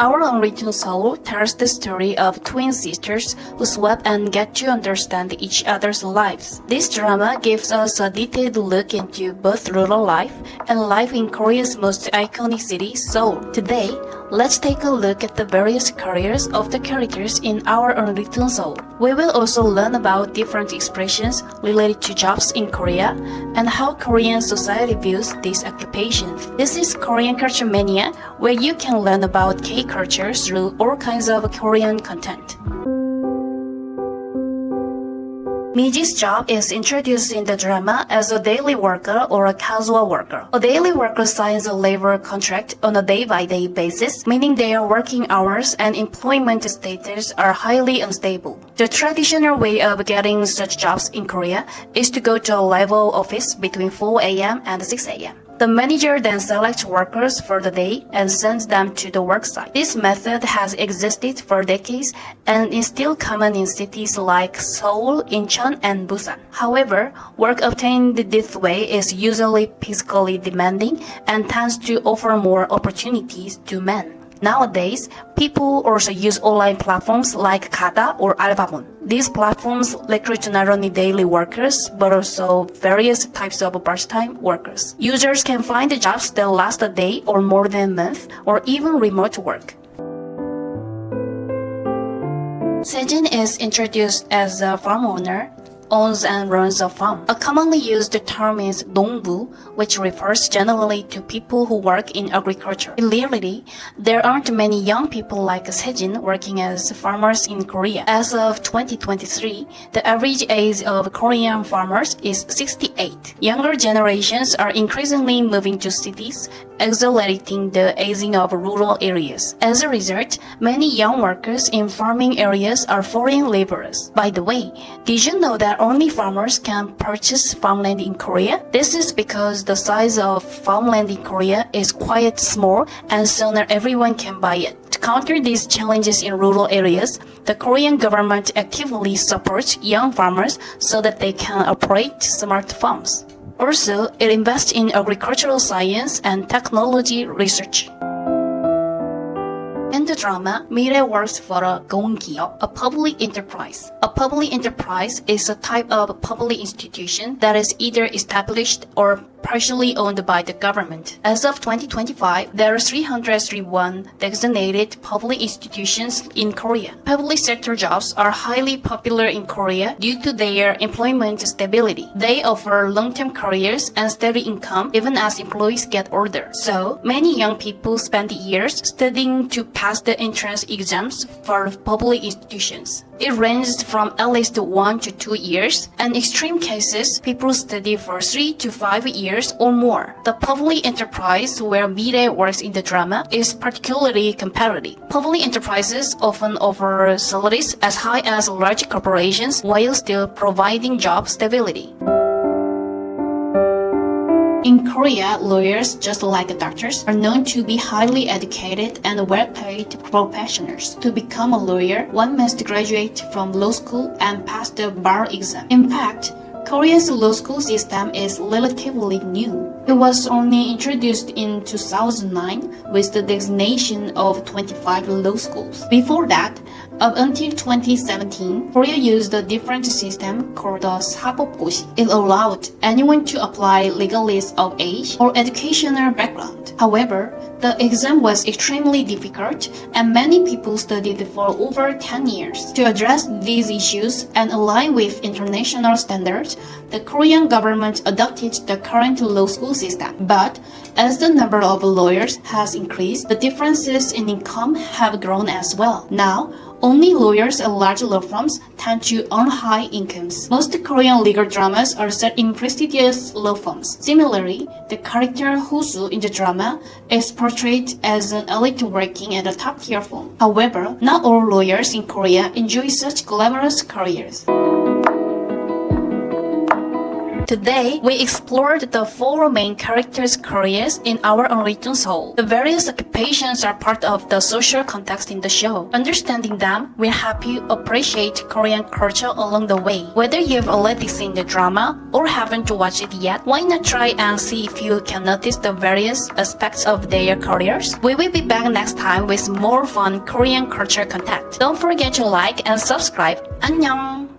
Our Unwritten Seoul tells the story of twin sisters who swap and get to understand each other's lives. This drama gives us a detailed look into both rural life and life in Korea's most iconic city, Seoul. Today, let's take a look at the various careers of the characters in Our Unwritten Seoul. We will also learn about different expressions related to jobs in Korea and how Korean society views these occupations. This is Korean Culture Mania, where you can learn about K-culture through all kinds of Korean content. Miji's job is introduced in the drama as a daily worker or a casual worker. A daily worker signs a labor contract on a day-by-day basis, meaning their working hours and employment status are highly unstable. The traditional way of getting such jobs in Korea is to go to a level office between 4 a.m. and 6 a.m. The manager then selects workers for the day and sends them to the worksite. This method has existed for decades and is still common in cities like Seoul, Incheon, and Busan. However, work obtained this way is usually physically demanding and tends to offer more opportunities to men. Nowadays, people also use online platforms like Kada or Albamon. These platforms recruit not only daily workers, but also various types of part-time workers. Users can find jobs that last a day or more than a month, or even remote work. Sejin is introduced as a farm owner, owns and runs a farm. A commonly used term is 농부, which refers generally to people who work in agriculture. In reality, there aren't many young people like Sejin working as farmers in Korea. As of 2023, the average age of Korean farmers is 68. Younger generations are increasingly moving to cities, accelerating the aging of rural areas. As a result, many young workers in farming areas are foreign laborers. By the way, did you know that only farmers can purchase farmland in Korea? This is because the size of farmland in Korea is quite small and so not everyone can buy it. To counter these challenges in rural areas, the Korean government actively supports young farmers so that they can operate smart farms. Also, it invests in agricultural science and technology research. In the drama, Mire works for a 공기업, a public enterprise. A public enterprise is a type of public institution that is either established or partially owned by the government. As of 2025, there are 331 designated public institutions in Korea. Public sector jobs are highly popular in Korea due to their employment stability. They offer long-term careers and steady income even as employees get older. So, many young people spend years studying to pass the entrance exams for public institutions. It ranges from at least 1 to 2 years, and in extreme cases, people study for 3 to 5 years or more. The public enterprise where Mire works in the drama is particularly competitive. Public enterprises often offer salaries as high as large corporations while still providing job stability. In Korea, lawyers, just like doctors, are known to be highly educated and well-paid professionals. To become a lawyer, one must graduate from law school and pass the bar exam. In fact, Korea's law school system is relatively new. It was only introduced in 2009 with the designation of 25 law schools. Before that, up until 2017, Korea used a different system called the 사법고시. It allowed anyone to apply regardless of age or educational background. However, the exam was extremely difficult and many people studied for over 10 years. To address these issues and align with international standards, the Korean government adopted the current law school system. But as the number of lawyers has increased, the differences in income have grown as well. Now, only lawyers at large law firms tend to earn high incomes. Most Korean legal dramas are set in prestigious law firms. Similarly, the character Hosu in the drama is portrayed as an elite working at a top-tier firm. However, not all lawyers in Korea enjoy such glamorous careers. Today, we explored the four main characters' careers in Our Unwritten Seoul. The various occupations are part of the social context in the show. Understanding them will help you appreciate Korean culture along the way. Whether you've already seen the drama or haven't watched it yet, why not try and see if you can notice the various aspects of their careers? We will be back next time with more fun Korean culture content. Don't forget to like and subscribe. 안녕!